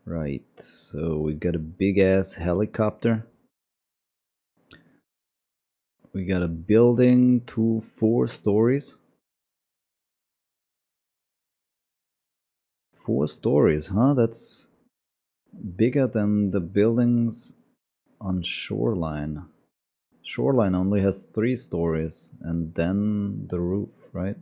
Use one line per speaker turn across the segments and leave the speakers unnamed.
Right, so we got a big ass helicopter. We got a building, 4 stories. 4 stories, huh? That's bigger than the buildings on Shoreline. Shoreline only has 3 stories and then the roof, right?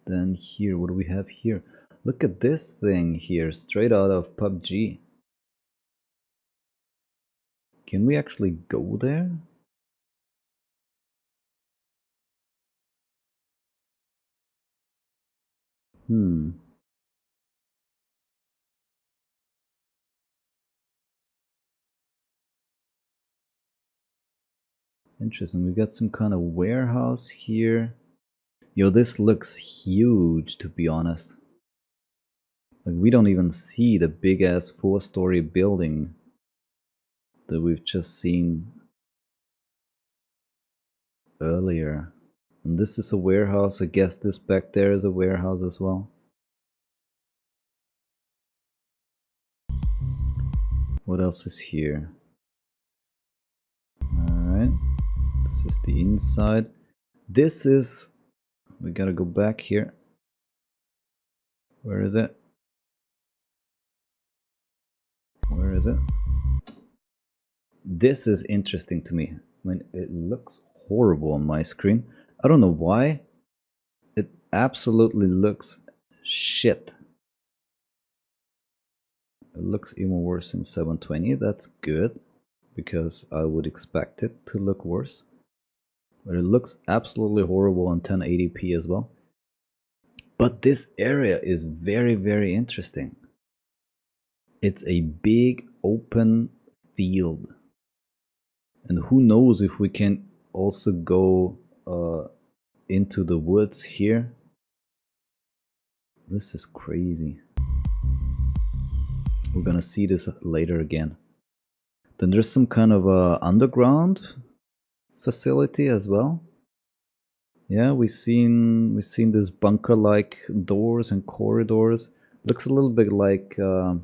Then here, what do we have here? Look at this thing here, straight out of PUBG. Can we actually go there? Interesting, we got some kind of warehouse here. Yo, this looks huge, to be honest. Like, we don't even see the big ass 4-story building that we've just seen earlier. And this is a warehouse. I guess this back there is a warehouse as well. What else is here? Alright. This is the inside. This is... We gotta go back here. Where is it? Where is it? This is interesting to me. I mean, it looks horrible on my screen. I don't know why. It absolutely looks shit. It looks even worse in 720. That's good, because I would expect it to look worse. But it looks absolutely horrible on 1080p as well. But this area is very, very interesting. It's a big open field. And who knows if we can also go into the woods here. This is crazy. We're gonna see this later again. Then there's some kind of underground facility as well. Yeah, we've seen this bunker-like doors and corridors. Looks a little bit like the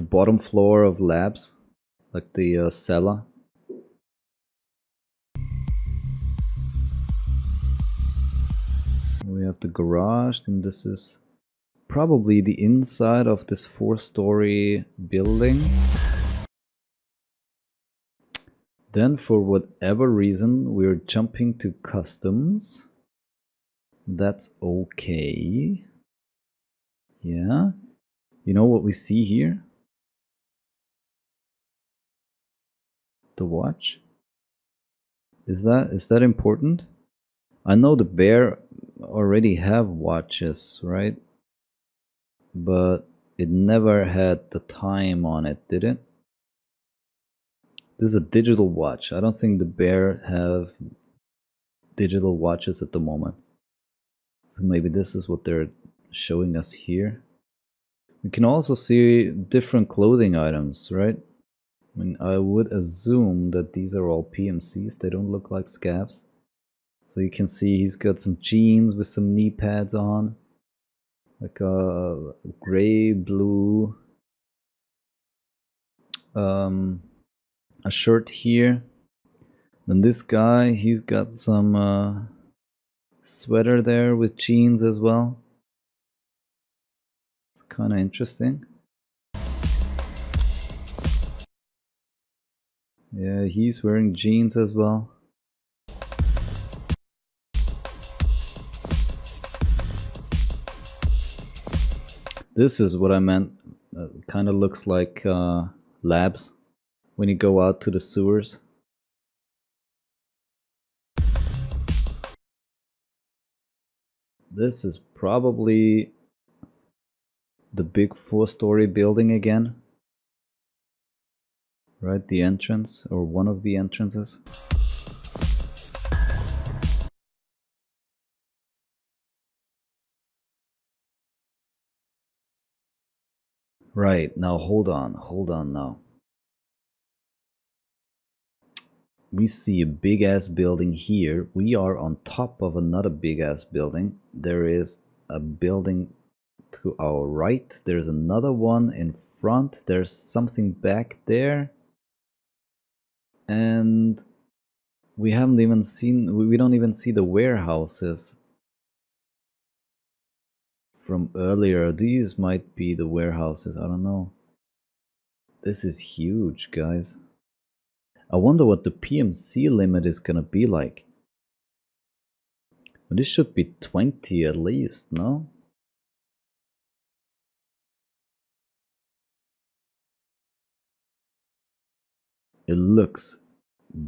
bottom floor of labs, like the cellar. We have the garage, and this is probably the inside of this 4-story building. Then for whatever reason we're jumping to customs. That's okay. Yeah. You know what we see here? The watch. Is that important? I know the bear already have watches, right? But it never had the time on it, did it? This is a digital watch. I don't think the bear have digital watches at the moment. So maybe this is what they're showing us here. We can also see different clothing items, right? I mean, I would assume that these are all PMCs. They don't look like scavs. So you can see he's got some jeans with some knee pads on. Like a gray, blue a shirt here. Then this guy, he's got some sweater there with jeans as well. It's kind of interesting. Yeah, he's wearing jeans as well. This is what I meant. Kind of looks like labs when you go out to the sewers. This is probably the big 4-story building again. Right, the entrance, or one of the entrances. Right, now hold on now. We see a big ass building here. We are on top of another big ass building. There is a building to our right. There's another one in front. There's something back there. And we haven't even seen, we don't even see the warehouses from earlier. These might be the warehouses, I don't know. This is huge, guys. I wonder what the PMC limit is gonna be like. This should be 20 at least, no? It looks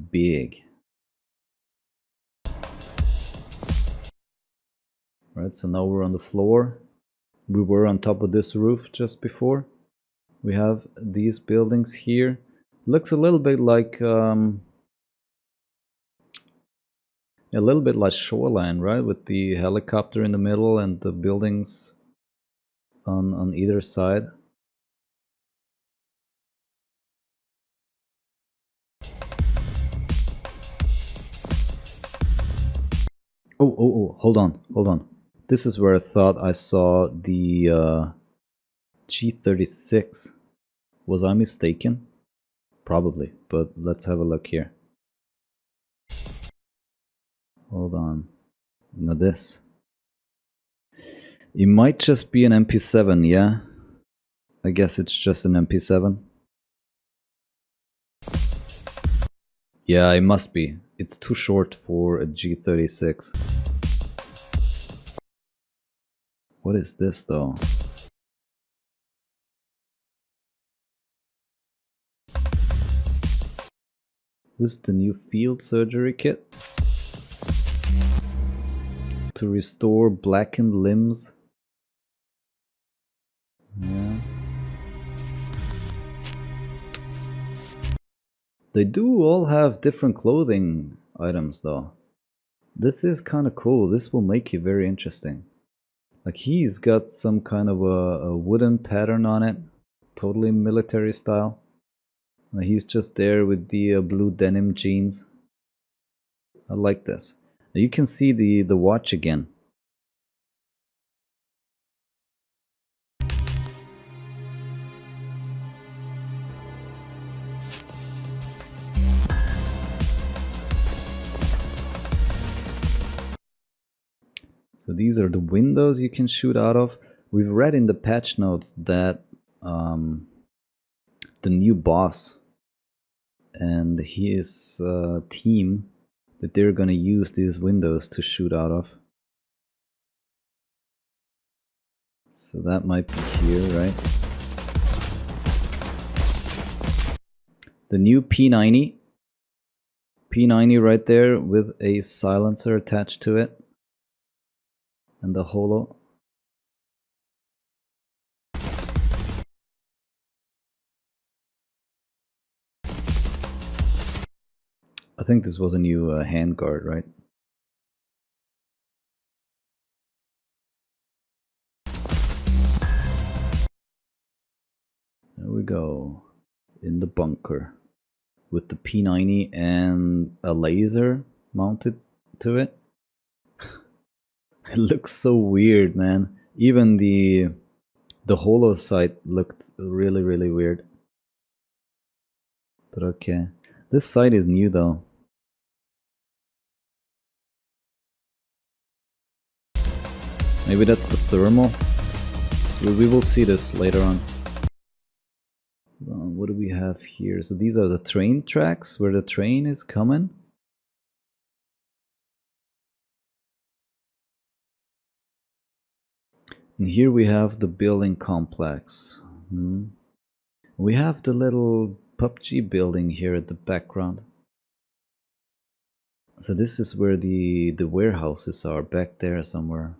big. Right, so now we're on the floor. We were on top of this roof just before. We have these buildings here. Looks a little bit like Shoreline, right? With the helicopter in the middle and the buildings on either side. Oh, hold on. This is where I thought I saw the G36. Was I mistaken? Probably, but let's have a look here. Hold on. Now this. It might just be an MP7, yeah? I guess it's just an MP7. Yeah, it must be. It's too short for a G36. What is this though? This is the new field surgery kit. To restore blackened limbs. Yeah. They do all have different clothing items though. This is kind of cool. This will make it very interesting. Like he's got some kind of a wooden pattern on it. Totally military style. He's just there with the blue denim jeans. I like this. Now you can see the watch again. So these are the windows you can shoot out of. We've read in the patch notes that the new boss and his team, that they're gonna use these windows to shoot out of. So that might be here, right? The new P90. P90 right there with a silencer attached to it. And the holo. I think this was a new handguard, right? There we go. In the bunker. With the P90 and a laser mounted to it. It looks so weird, man. Even the holo sight looked really, really weird. But okay. This sight is new though. Maybe that's the thermal. We will see this later on. What do we have here? So these are the train tracks where the train is coming. And here we have the building complex. We have the little PUBG building here at the background. So this is where the warehouses are, back there somewhere.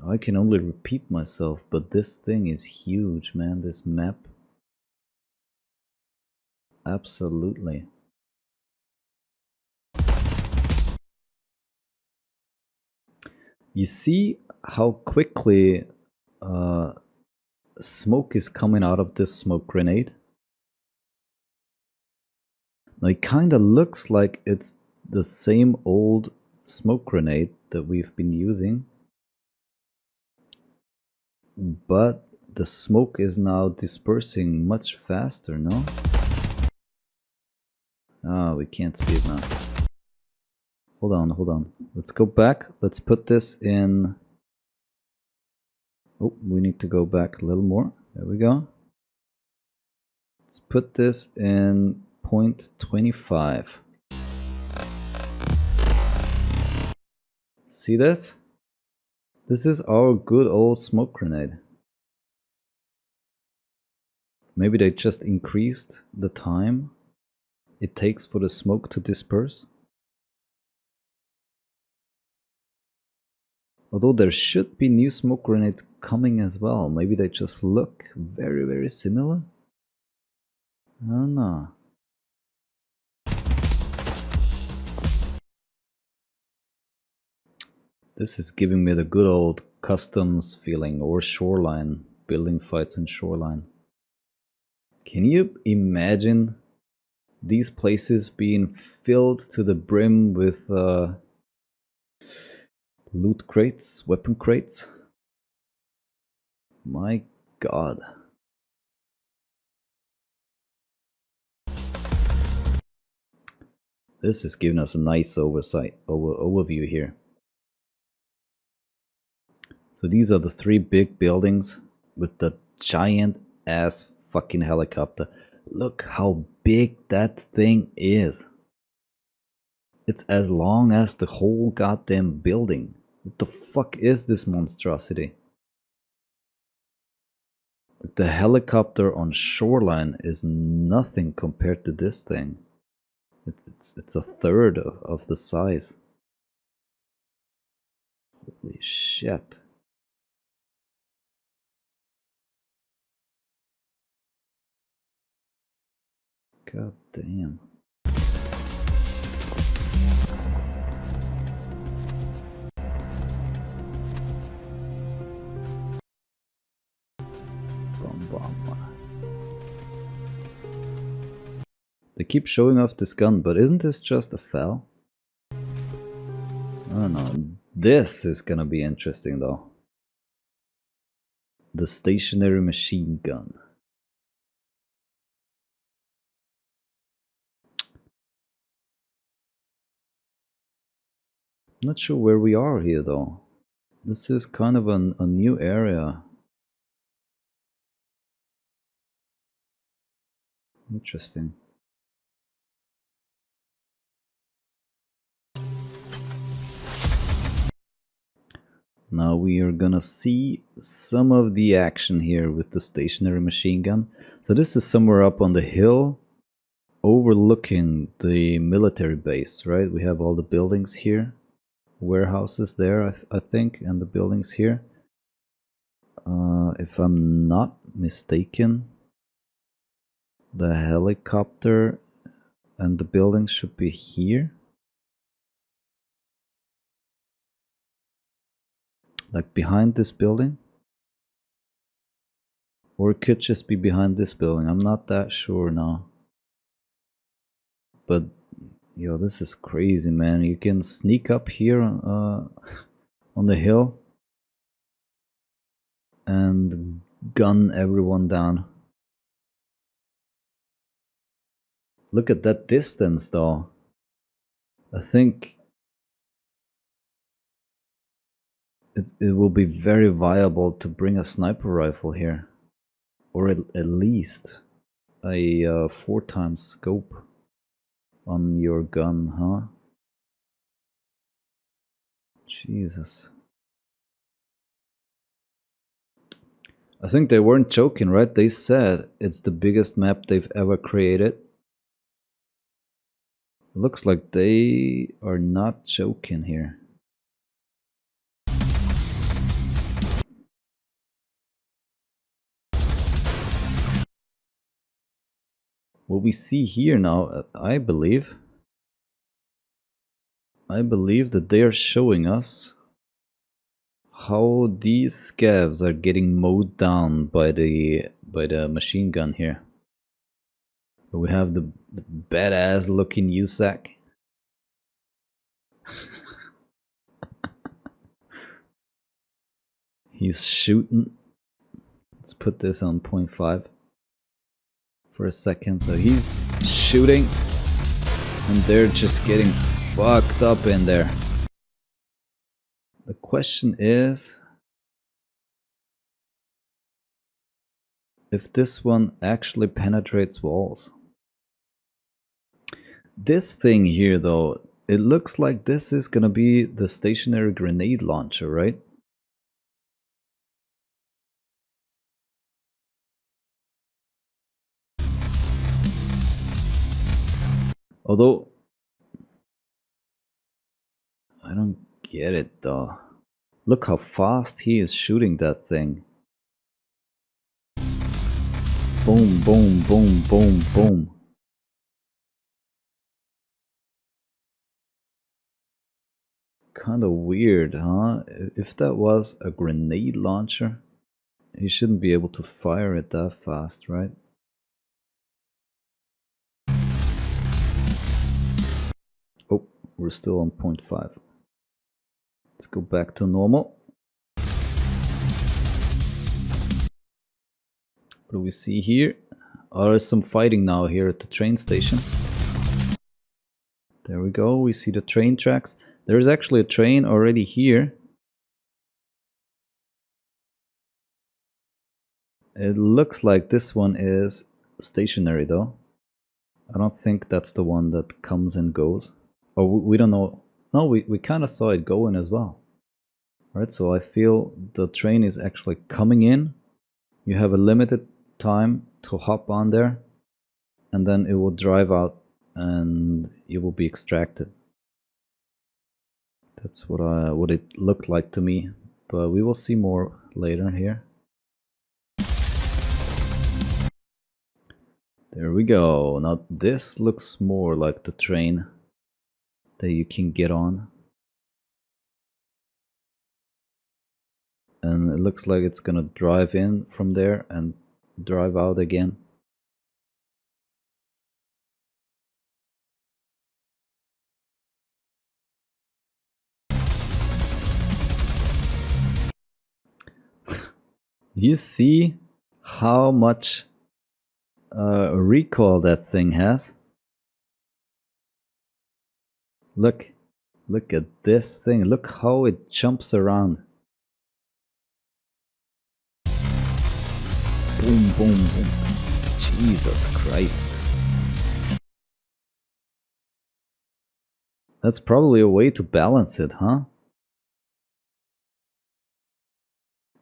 I can only repeat myself, but this thing is huge, man, this map. Absolutely. You see how quickly smoke is coming out of this smoke grenade? Now it kinda looks like it's the same old smoke grenade that we've been using. but the smoke is now dispersing much faster, no? Ah, we can't see it now. Hold on, hold on. Let's go back. Let's put this in... Oh, we need to go back a little more. There we go. Let's put this in 0.25. See this? This is our good old smoke grenade. Maybe they just increased the time it takes for the smoke to disperse. Although there should be new smoke grenades coming as well. Maybe they just look very, very similar. I don't know. This is giving me the good old customs feeling, or shoreline, building fights in shoreline. Can you imagine these places being filled to the brim with loot crates, weapon crates? My god. This is giving us a nice overview here. So these are the three big buildings with the giant ass fucking helicopter. Look how big that thing is. It's as long as the whole goddamn building. What the fuck is this monstrosity? The helicopter on shoreline is nothing compared to this thing. It's a third of the size. Holy shit. God damn. They keep showing off this gun, but isn't this just a FAL? I don't know. This is gonna be interesting though. The stationary machine gun. Not sure where we are here though. This is kind of a new area. Interesting. Now we are gonna see some of the action here with the stationary machine gun. So this is somewhere up on the hill overlooking the military base, right? We have all the buildings here, warehouses there, I think, and the buildings here. If I'm not mistaken, the helicopter and the buildings should be here. Like behind this building? Or it could just be behind this building. I'm not that sure now. But, yo, this is crazy, man. You can sneak up here on the hill and gun everyone down. Look at that distance, though. I think it will be very viable to bring a sniper rifle here. Or at least a 4x scope on your gun, huh? Jesus. I think they weren't joking, right? They said it's the biggest map they've ever created. Looks like they are not joking here. What we see here now, I believe that they are showing us how these scavs are getting mowed down by the machine gun here. We have the badass looking USAC. He's shooting Let's put this on 0.5 for a second. So he's shooting and they're just getting fucked up in there. The question is if this one actually penetrates walls. This thing here though, it looks like this is gonna be the stationary grenade launcher, right? Although I don't get it though. Look how fast he is shooting that thing. Boom, boom, boom, boom, boom. Kind of weird, huh? If that was a grenade launcher, he shouldn't be able to fire it that fast, right? Oh, we're still on 0.5. Let's go back to normal. What do we see here? Oh, there's some fighting now here at the train station. There we go, we see the train tracks. There's actually a train already here. It looks like this one is stationary though. I don't think that's the one that comes and goes. Or we don't know. No, we kind of saw it going as well. Right, so I feel the train is actually coming in. You have a limited time to hop on there. And then it will drive out and you will be extracted. That's what it looked like to me. But we will see more later here. There we go. Now this looks more like the train that you can get on. And it looks like it's gonna drive in from there and drive out again. You see how much recoil that thing has? Look at this thing. Look how it jumps around. Boom, boom, boom. Jesus Christ. That's probably a way to balance it, huh?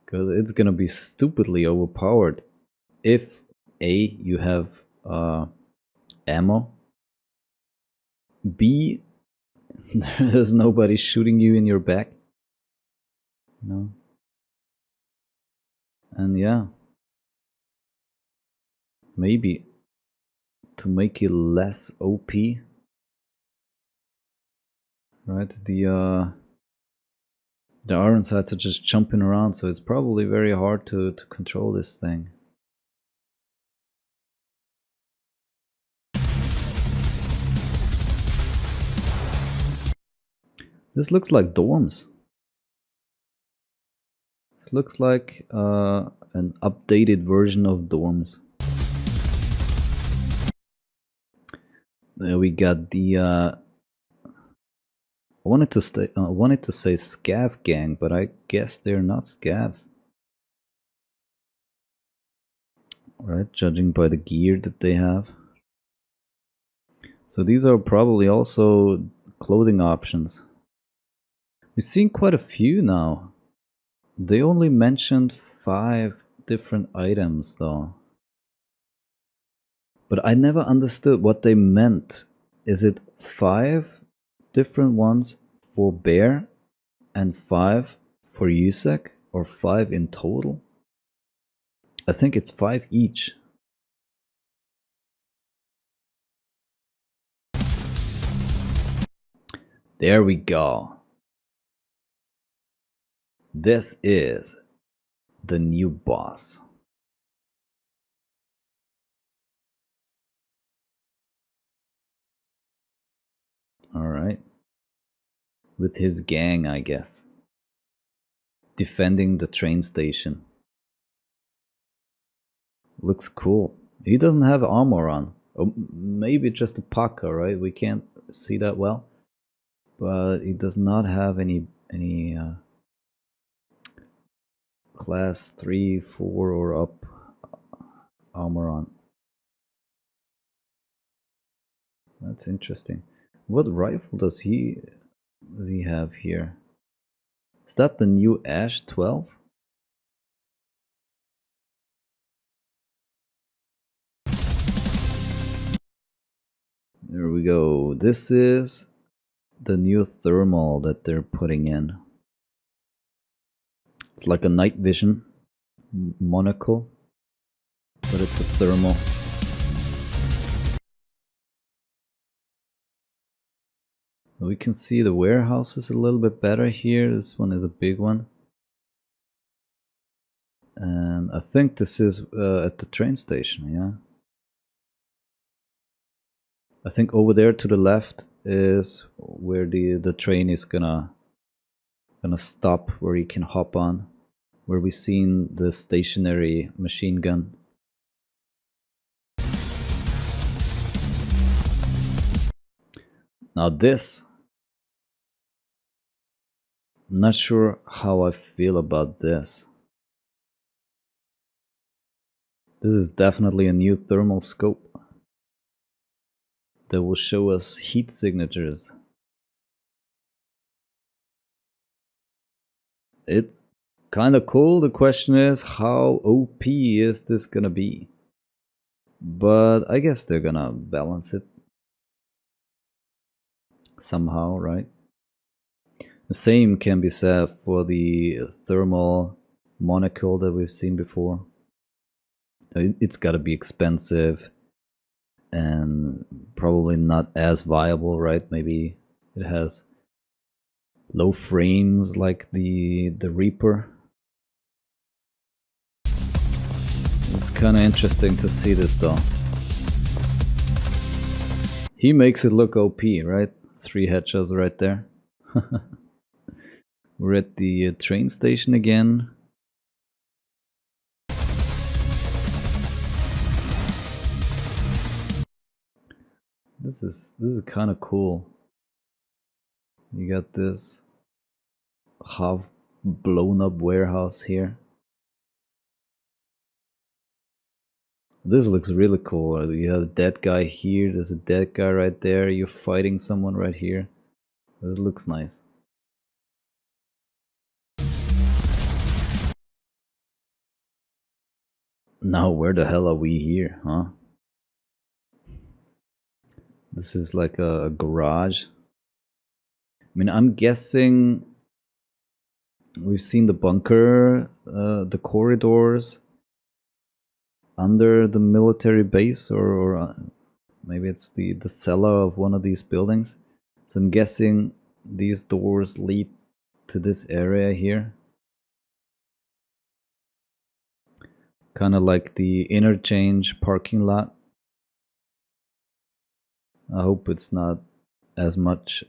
Because it's gonna be stupidly overpowered if A, you have ammo, B, there's nobody shooting you in your back, no, and yeah, maybe to make it less OP, right? The iron sights are just jumping around, so it's probably very hard to control this thing. This looks like dorms. This looks like an updated version of dorms. There we got the I wanted to say scav gang, but I guess they're not scavs. Right, judging by the gear that they have. So these are probably also clothing options. We've seen quite a few now. They only mentioned 5 different items though. But I never understood what they meant. Is it 5 different ones for bear and 5 for USEC, or 5 in total? I think it's 5 each. There we go. This is the new boss. Alright. With his gang, I guess. Defending the train station. Looks cool. He doesn't have armor on. Oh, maybe just a parka, right? We can't see that well, but he does not have any class 3, 4 or up armor on. That's interesting. What rifle does he have here? Is that the new Ash 12? There we go. This is the new thermal that they're putting in. It's like a night vision monocle, but it's a thermal. We can see the warehouses a little bit better here. This one is a big one. And I think this is at the train station, yeah. I think over there to the left is where the train is gonna stop, where you can hop on, where we seen the stationary machine gun. Now this, I'm not sure how I feel about this. This is definitely a new thermal scope that will show us heat signatures. It's kind of cool. The question is, how OP is this gonna be? But I guess they're gonna balance it somehow, right? The same can be said for the thermal monocle that we've seen before. It's gotta be expensive and probably not as viable, right? Maybe it has low frames like the Reaper. It's kind of interesting to see this though. He makes it look OP, right? 3 headshots right there. We're at the train station again. This is kind of cool. You got this half blown up warehouse here. This looks really cool. You have a dead guy here, there's a dead guy right there, you're fighting someone right here. This looks nice. Now where the hell are we here, huh? This is like a garage. I mean, I'm guessing we've seen the bunker, the corridors under the military base, or maybe it's the cellar of one of these buildings. So I'm guessing these doors lead to this area here. Kind of like the interchange parking lot. I hope it's not as much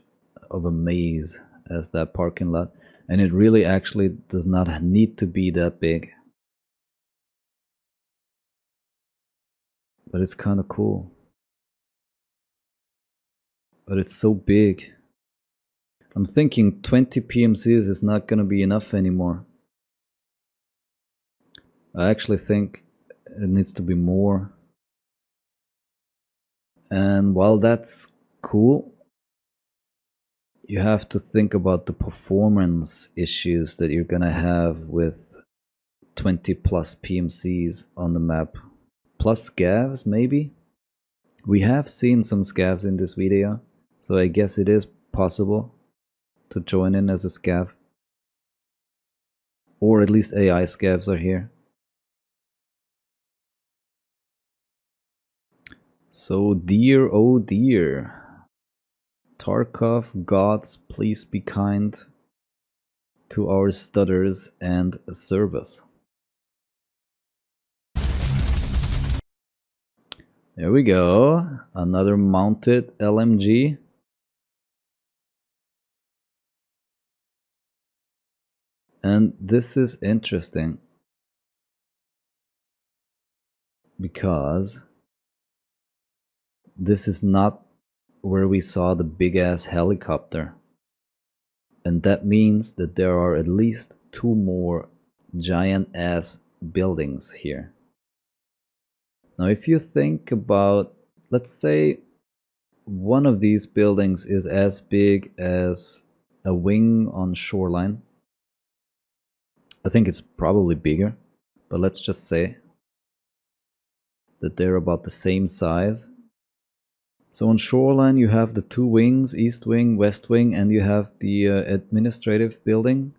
of a maze as that parking lot. And it really actually does not need to be that big. But it's kind of cool. But it's so big. I'm thinking 20 PMCs is not going to be enough anymore. I actually think it needs to be more. And while that's cool, you have to think about the performance issues that you're gonna have with 20 plus PMCs on the map. Plus scavs, maybe? We have seen some scavs in this video, so I guess it is possible to join in as a scav. Or at least AI scavs are here. So dear, oh dear. Tarkov gods, please be kind to our stutters and serve us. There we go. Another mounted LMG. And this is interesting. because this is not where we saw the big ass helicopter. And that means that there are at least 2 more giant ass buildings here. Now, if you think about, let's say one of these buildings is as big as a wing on Shoreline. I think it's probably bigger, but let's just say that they're about the same size. So on Shoreline you have the 2 wings, East Wing, West Wing, and you have the administrative building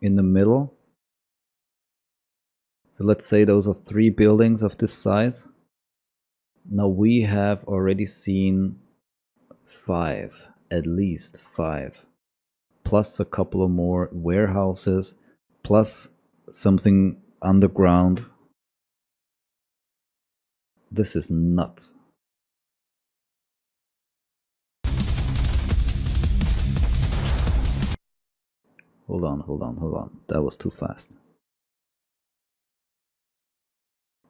in the middle. So let's say those are 3 buildings of this size. Now we have already seen 5, at least 5, plus a couple of more warehouses, plus something underground. This is nuts. Hold on. That was too fast.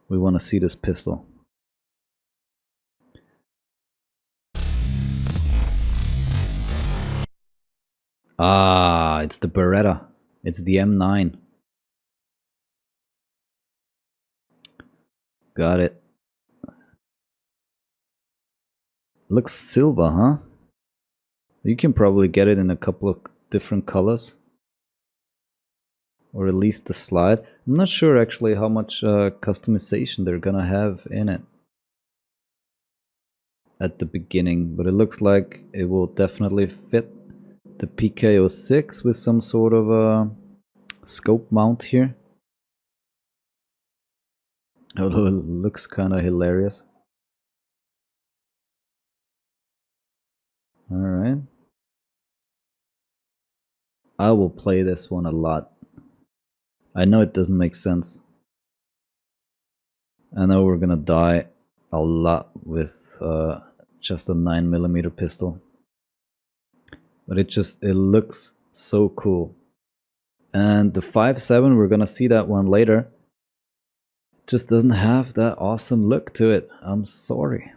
We want to see this pistol. Ah, it's the Beretta. It's the M9. Got it. Looks silver, huh? You can probably get it in a couple of different colors. Or at least the slide. I'm not sure actually how much customization they're gonna have in it at the beginning, but it looks like it will definitely fit the PK06 with some sort of a scope mount here. Although it looks kind of hilarious. Alright. I will play this one a lot. I know it doesn't make sense. I know we're gonna die a lot with just a 9mm pistol. But it looks so cool. And the 5.7, we're gonna see that one later, just doesn't have that awesome look to it. I'm sorry.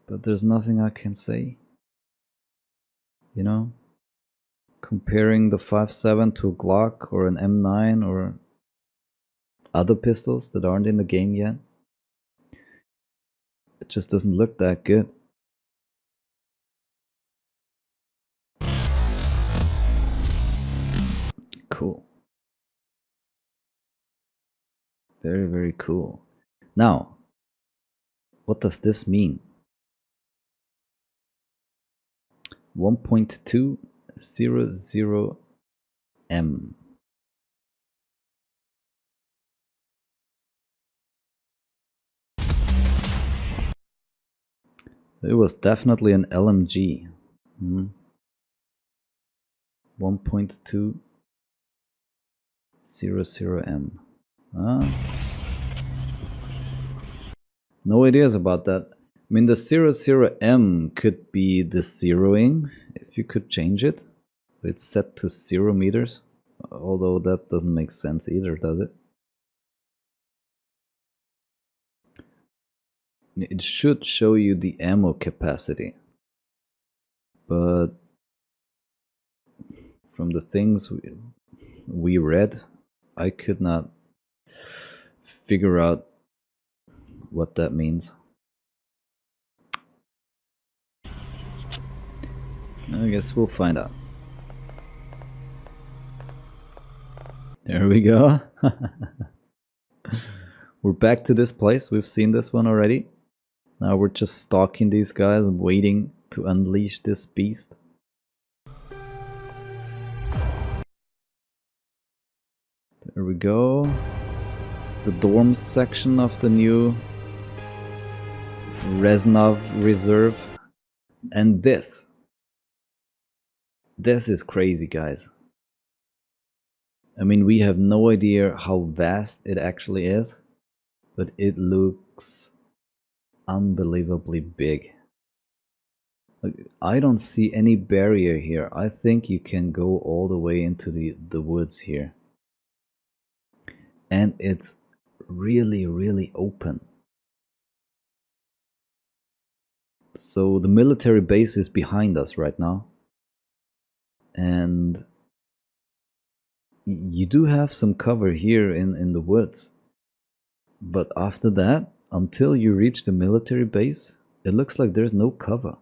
But there's nothing I can say. You know? Comparing the 5.7 to a Glock or an M9 or other pistols that aren't in the game yet, it just doesn't look that good. Cool. Very, very cool. Now, what does this mean? 1.200M. It was definitely an LMG. 1.200M. No ideas about that. I mean, the 00M could be the zeroing, if you could change it. It's set to 0 meters, although that doesn't make sense either, does it? It should show you the ammo capacity, but from the things we read, I could not figure out what that means. I guess we'll find out. There we go. We're back to this place. We've seen this one already. Now we're just stalking these guys and waiting to unleash this beast. There we go. The dorms section of the new Reznov Reserve. And this is crazy, guys. I mean, we have no idea how vast it actually is, but it looks unbelievably big. Like, I don't see any barrier here. I think you can go all the way into the woods here. And it's really, really open. So the military base is behind us right now. And you do have some cover here in the woods. But after that, until you reach the military base, it looks like there's no cover.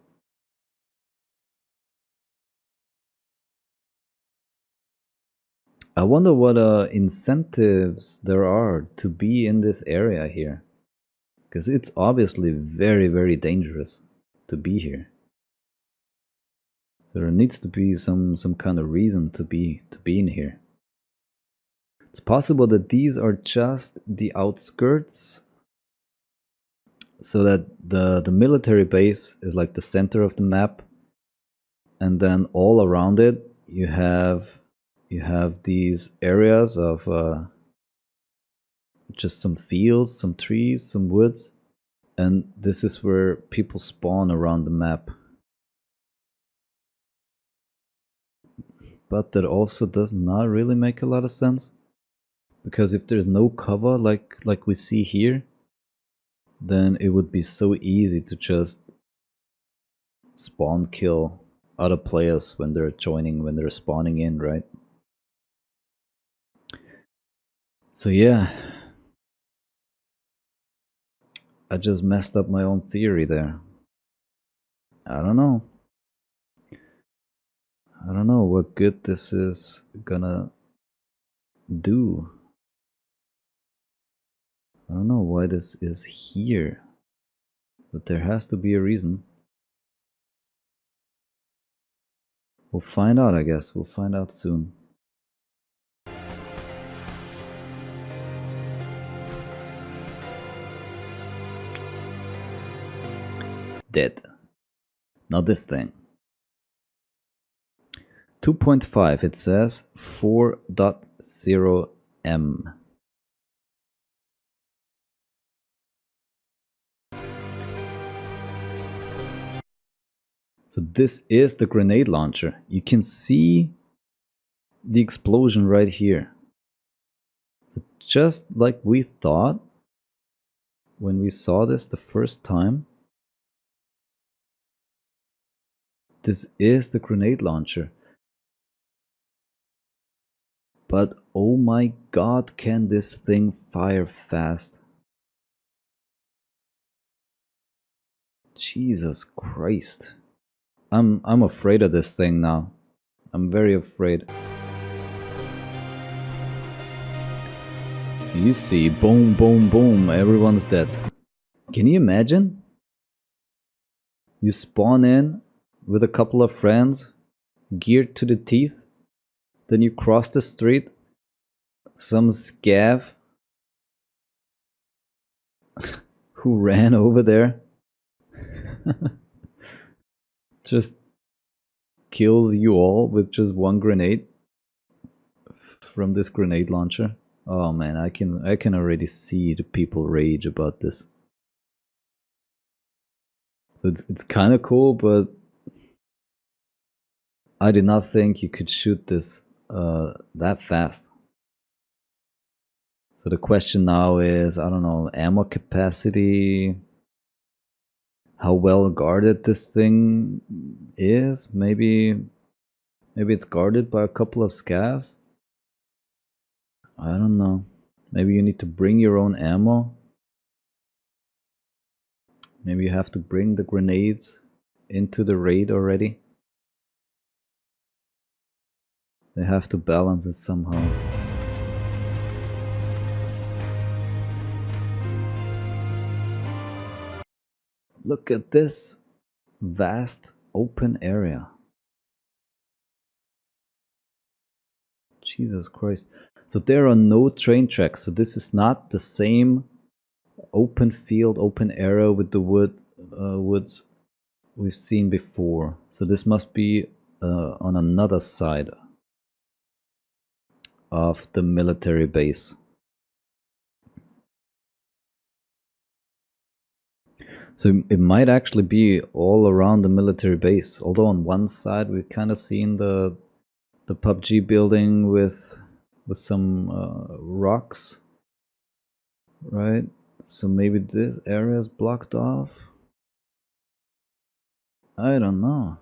I wonder what incentives there are to be in this area here. Because it's obviously very, very dangerous to be here. There needs to be some kind of reason to be in here. It's possible that these are just the outskirts, so that the military base is like the center of the map, and then all around it you have these areas of just some fields, some trees, some woods, and this is where people spawn around the map. But that also does not really make a lot of sense, because if there's no cover like we see here, then it would be so easy to just spawn kill other players when they're spawning in, right? So yeah, I just messed up my own theory there. I don't know what good this is gonna do. I don't know why this is here, but there has to be a reason. We'll find out, I guess. We'll find out soon. Dead. Now this thing. 2.5, it says 4.0M. So this is the grenade launcher. You can see the explosion right here. So just like we thought when we saw this the first time, this is the grenade launcher. But oh my god, can this thing fire fast? Jesus Christ. I'm afraid of this thing now. I'm very afraid. You see, boom, boom, boom, everyone's dead. Can you imagine? You spawn in with a couple of friends, geared to the teeth, then you cross the street, some scav who ran over there just kills you all with just one grenade from this grenade launcher. Oh man, I can already see the people rage about this. So it's kind of cool, but I did not think you could shoot this that fast. So the question now is, I don't know, ammo capacity, how well guarded this thing is. Maybe it's guarded by a couple of scavs. I don't know. Maybe you need to bring your own ammo. Maybe you have to bring the grenades into the raid already. They have to balance it somehow. Look at this vast open area. Jesus Christ. So there are no train tracks. So this is not the same open field, open area with the woods we've seen before. So this must be on another side of the military base. So it might actually be all around the military base. Although on one side we've kind of seen the PUBG building with some rocks. right? So maybe this area is blocked off. I don't know.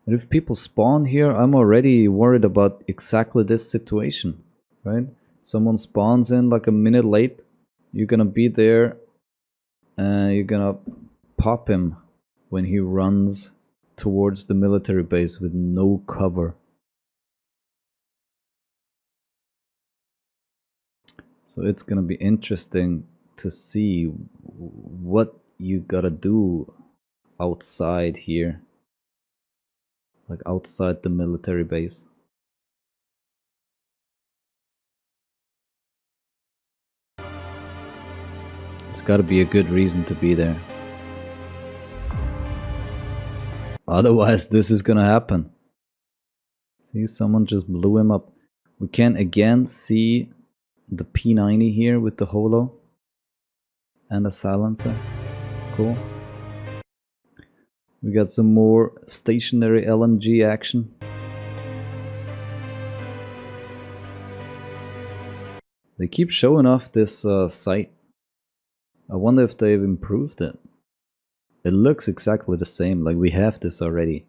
But if people spawn here, I'm already worried about exactly this situation, right? Someone spawns in like a minute late, you're gonna be there and you're gonna pop him when he runs towards the military base with no cover. So it's gonna be interesting to see what you gotta do outside here, like outside the military base. It's gotta be a good reason to be there. Otherwise, this is gonna happen. See, someone just blew him up. We can again see the P90 here with the holo and the silencer. Cool. We got some more stationary LMG action. They keep showing off this sight. I wonder if they've improved it. It looks exactly the same, like we have this already.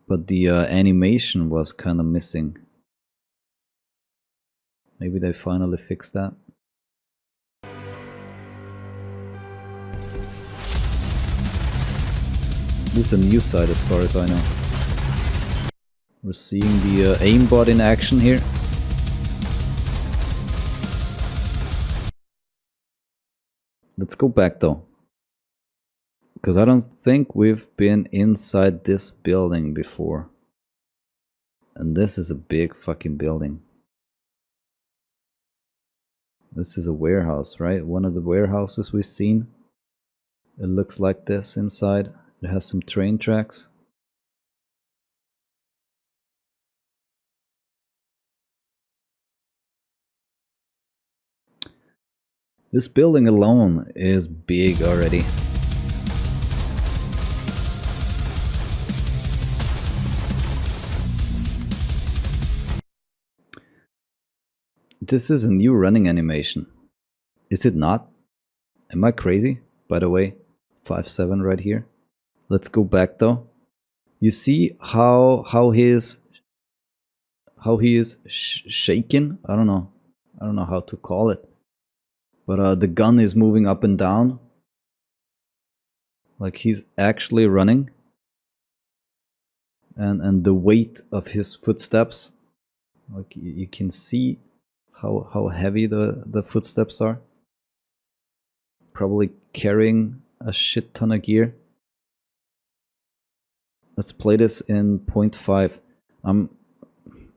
But the animation was kind of missing. Maybe they finally fixed that. This is a new site as far as I know. We're seeing the aimbot in action here. Let's go back though. Because I don't think we've been inside this building before. And this is a big fucking building. This is a warehouse, right? One of the warehouses we've seen. It looks like this inside. It has some train tracks. This building alone is big already. This is a new running animation. Is it not? Am I crazy? By the way, 5-7 right here. Let's go back though. You see how he is shaking? I don't know how to call it. But the gun is moving up and down. Like he's actually running. And the weight of his footsteps, like you can see how heavy the footsteps are. Probably carrying a shit ton of gear. Let's play this in 0.5.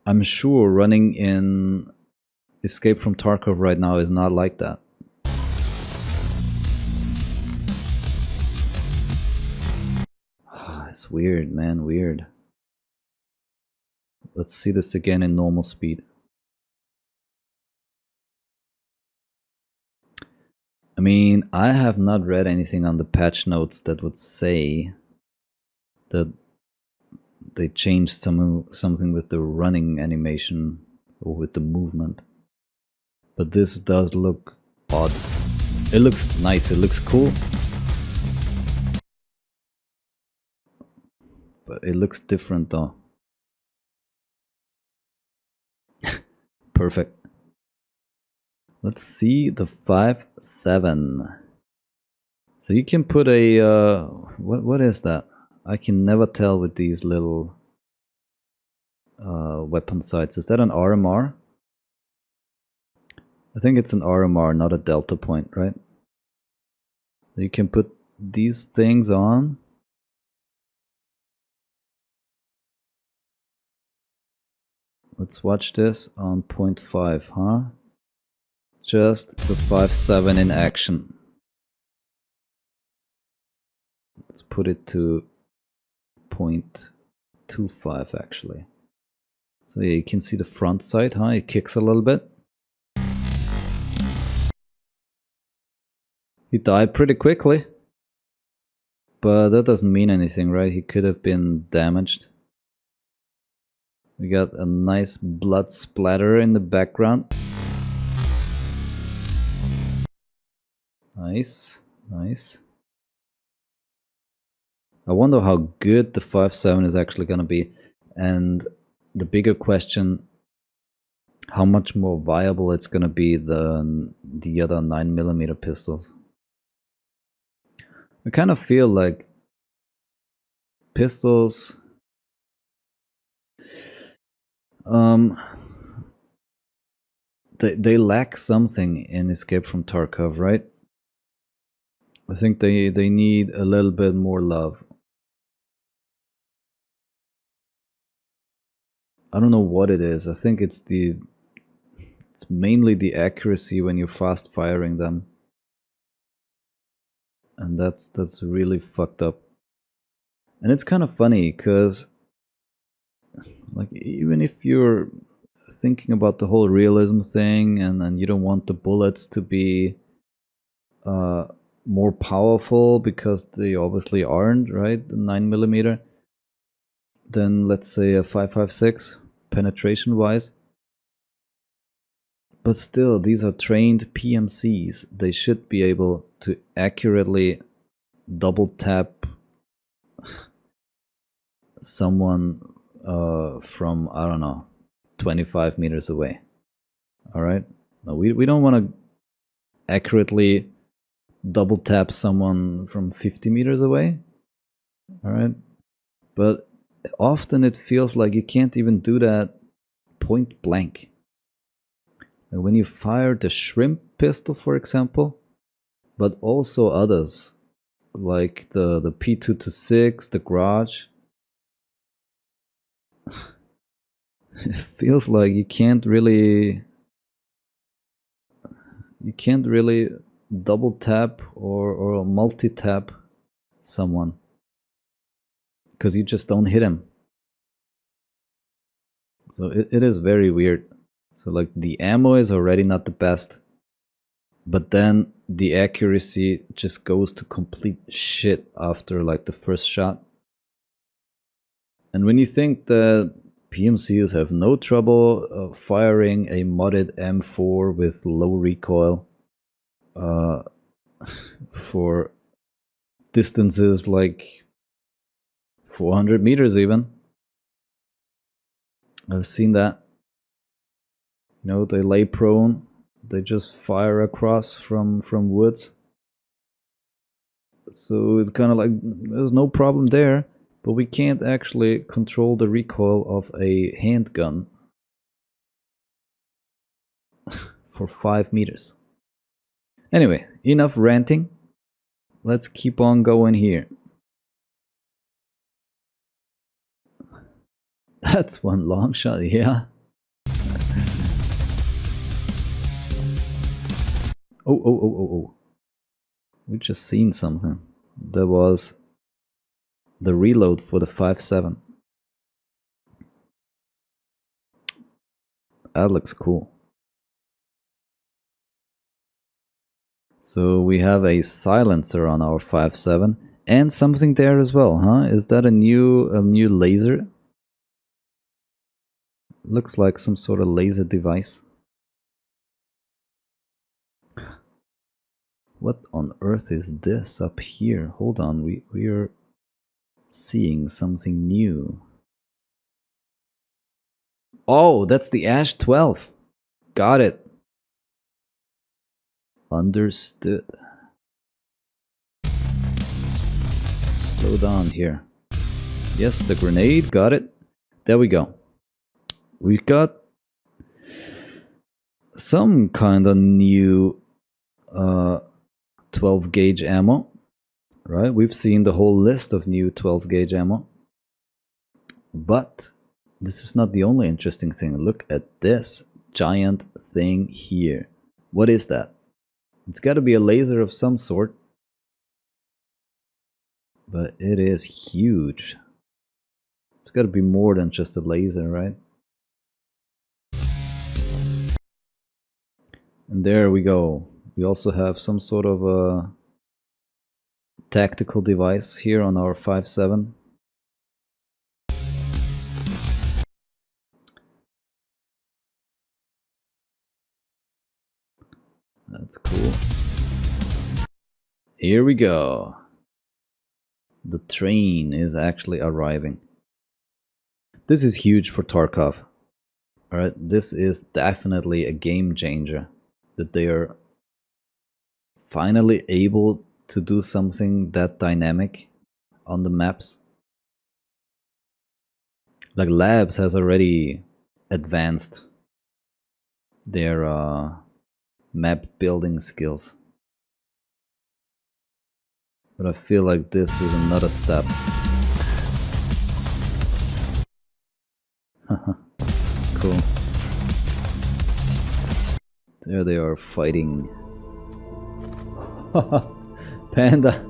I'm sure running in Escape from Tarkov right now is not like that. It's weird, man, weird. Let's see this again in normal speed. I mean, I have not read anything on the patch notes that would say that they changed something with the running animation or with the movement. But this does look odd. It looks nice, it looks cool. But it looks different though. Perfect. Let's see the 5-7. So you can put a what is that? I can never tell with these little weapon sights. Is that an RMR? I think it's an RMR, not a delta point, right? You can put these things on. Let's watch this on 0.5, huh? Just the 5-7 in action. Let's put it to 0.25 actually. So yeah, you can see the front sight, huh? It kicks a little bit. He died pretty quickly. But that doesn't mean anything, right? He could have been damaged. We got a nice blood splatter in the background. Nice, nice. I wonder how good the 5.7 is actually gonna be, and the bigger question, how much more viable it's gonna be than the other 9mm pistols. I kind of feel like pistols, they lack something in Escape from Tarkov, right? I think they need a little bit more love. I don't know what it is. I think it's mainly the accuracy when you're fast firing them. And that's really fucked up. And it's kind of funny because, like, even if you're thinking about the whole realism thing and you don't want the bullets to be more powerful because they obviously aren't, right? The 9mm, than let's say a 5.56 penetration wise. But still, these are trained PMCs. They should be able to accurately double tap someone from, I don't know, 25 meters away. All right? No, we don't want to accurately double tap someone from 50 meters away. All right? But often it feels like you can't even do that point blank. And when you fire the shrimp pistol, for example, but also others, like the P226, the Garage, it feels like you can't really double tap or multi tap someone because you just don't hit him. So it is very weird. So like the ammo is already not the best, but then the accuracy just goes to complete shit after like the first shot. And when you think that PMCs have no trouble firing a modded M4 with low recoil for distances like 400 meters even. I've seen that. You know, they lay prone, they just fire across from woods. So it's kind of like there's no problem there, but we can't actually control the recoil of a handgun for 5 meters. Anyway, enough ranting. Let's keep on going here. That's one long shot, yeah. Oh. We just seen something. There was the reload for the 5.7. That looks cool. So we have a silencer on our 5.7 and something there as well, huh? Is that a new laser? Looks like some sort of laser device. What on earth is this up here? Hold on, we are seeing something new. Oh, that's the Ash 12. Got it. Understood. Slow down here. Yes, the grenade, got it. There we go. We've got some kind of new 12 gauge ammo, right? We've seen the whole list of new 12 gauge ammo, but this is not the only interesting thing. Look at this giant thing here. What is that? It's got to be a laser of some sort, but it is huge. It's got to be more than just a laser, right? And there we go. We also have some sort of a tactical device here on our 5.7. That's cool. Here we go. The train is actually arriving. This is huge for Tarkov. Alright, this is definitely a game changer. That they are finally able to do something that dynamic on the maps. Like Labs has already advanced their map building skills. But I feel like this is another step. Cool. There they are fighting. Panda!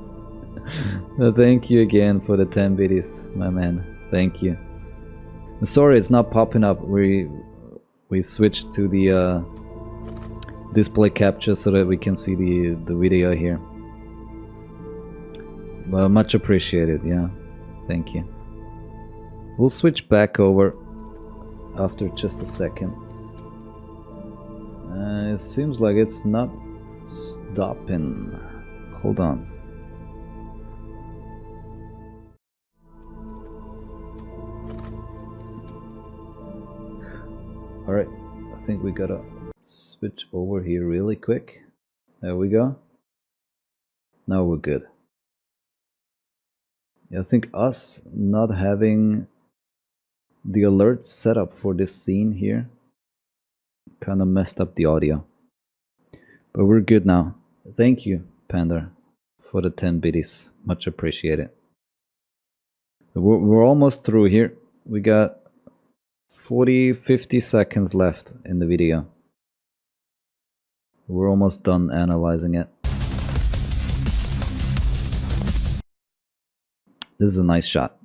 Thank you again for the 10 biddies, my man. Thank you. Sorry it's not popping up. We switched to the display capture so that we can see the video here. Well, much appreciated, yeah. Thank you. We'll switch back over after just a second. It seems like it's not stopping. Hold on. Alright, I think we gotta switch over here really quick. There we go. Now we're good. Yeah, I think us not having the alerts set up for this scene here kind of messed up the audio. But we're good now. Thank you, Panda, for the 10 biddies. Much appreciated. We're almost through here. We got 40-50 seconds left in the video. We're almost done analyzing it. This is a nice shot.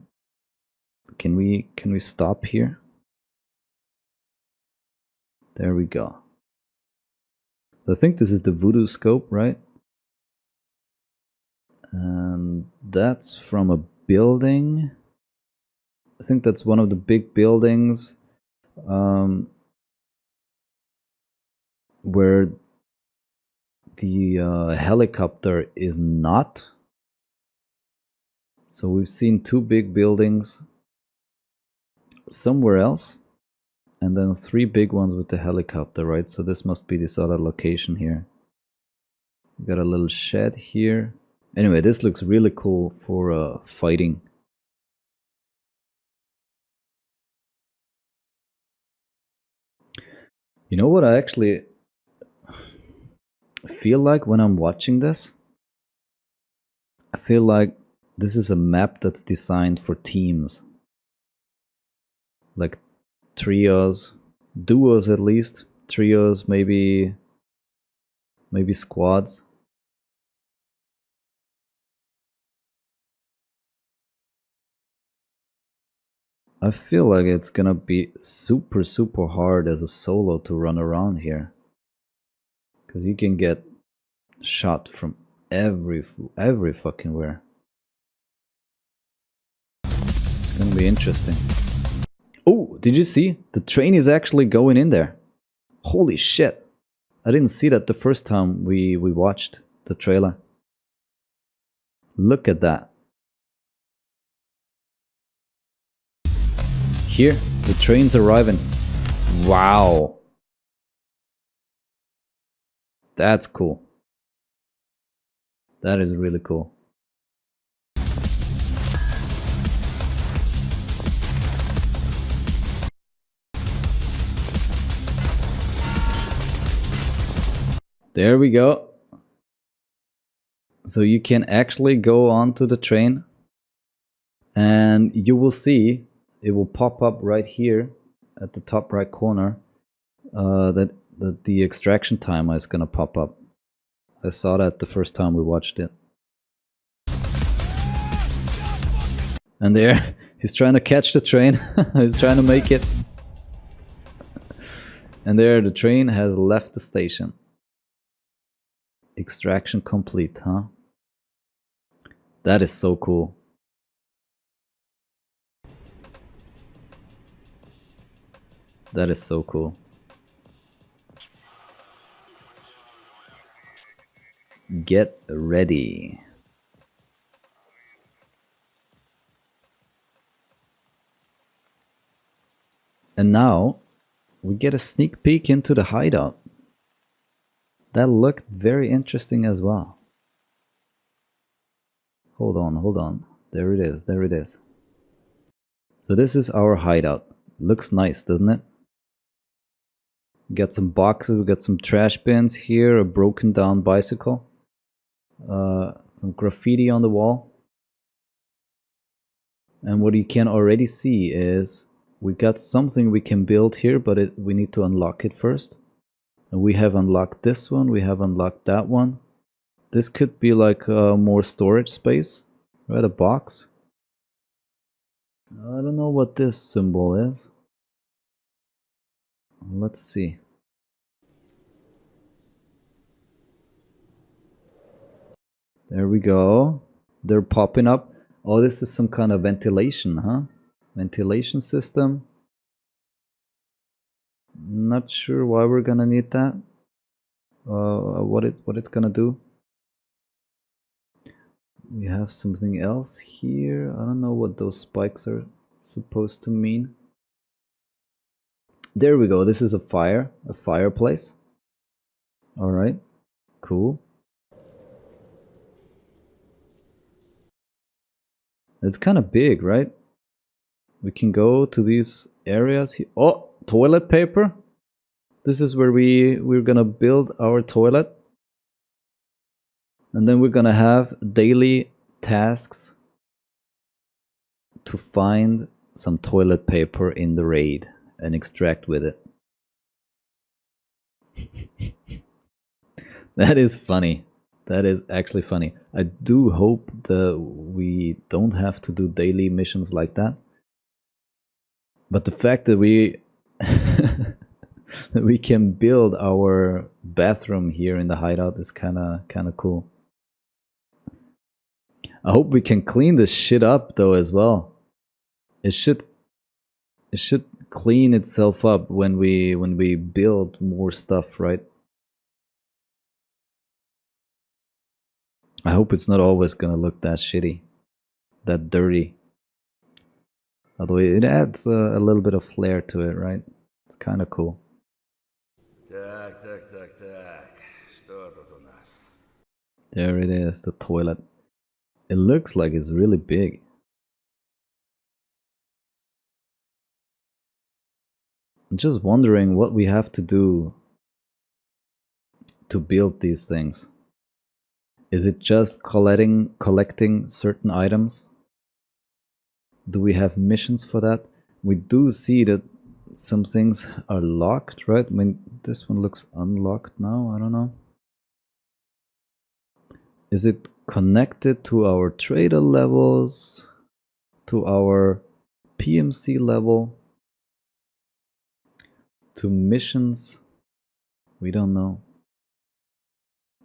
Can we stop here? There we go. I think this is the voodoo scope, right? And that's from a building. I think that's one of the big buildings where the helicopter is not. So we've seen two big buildings somewhere else, and then three big ones with the helicopter, right? So this must be this other location here. We got a little shed here. Anyway, this looks really cool for fighting. You know what I actually feel like when I'm watching this? I feel like this is a map that's designed for teams. Like trios, duos at least. Trios, maybe squads. I feel like it's gonna be super hard as a solo to run around here. Because you can get shot from every fucking where. It's gonna be interesting. Oh, did you see? The train is actually going in there. Holy shit. I didn't see that the first time we watched the trailer. Look at that. Here, the train's arriving. Wow. That's cool. That is really cool. There we go. So you can actually go onto the train and you will see it will pop up right here at the top right corner that the extraction timer is gonna pop up. I saw that the first time we watched it. And there, he's trying to catch the train. He's trying to make it. And there, the train has left the station. Extraction complete, huh? That is so cool. That is so cool. Get ready. And now we get a sneak peek into the hideout. That looked very interesting as well. Hold on. There it is, there it is. So this is our hideout. Looks nice, doesn't it? We got some boxes, we got some trash bins here, a broken down bicycle, some graffiti on the wall. And what you can already see is we got something we can build here, but we need to unlock it first. And we have unlocked this one, we have unlocked that one. This could be like more storage space, right? A box. I don't know what this symbol is. Let's see. There we go. They're popping up. Oh, this is some kind of ventilation, huh? Ventilation system. Not sure why we're gonna need that. What it's gonna do. We have something else here. I don't know what those spikes are supposed to mean. There we go. This is a fireplace. All right, cool. It's kind of big, right? We can go to these areas here. Oh, toilet paper. This is where we're gonna build our toilet. And then we're gonna have daily tasks to find some toilet paper in the raid and extract with it. That is funny. That is actually funny. I do hope that we don't have to do daily missions like that. But the fact that we that we can build our bathroom here in the hideout is kind of cool. I hope we can clean this shit up though as well. It should clean itself up when we build more stuff, right? I hope it's not always gonna look that shitty, that dirty. Although it adds a little bit of flair to it, right? It's kind of cool. There it is, the toilet. It looks like it's really big. I'm just wondering what we have to do to build these things. Is it just collecting certain items? Do we have missions for that? We do see that some things are locked, right? I mean, this one looks unlocked now. I don't know. Is it connected to our trader levels? To our PMC level? To missions? We don't know.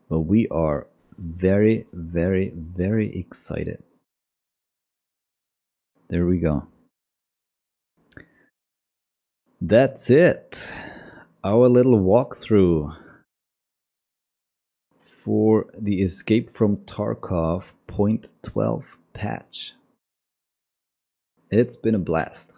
But we are very, very, very excited. There we go. That's it. Our little walkthrough for the Escape from Tarkov .12 patch. It's been a blast.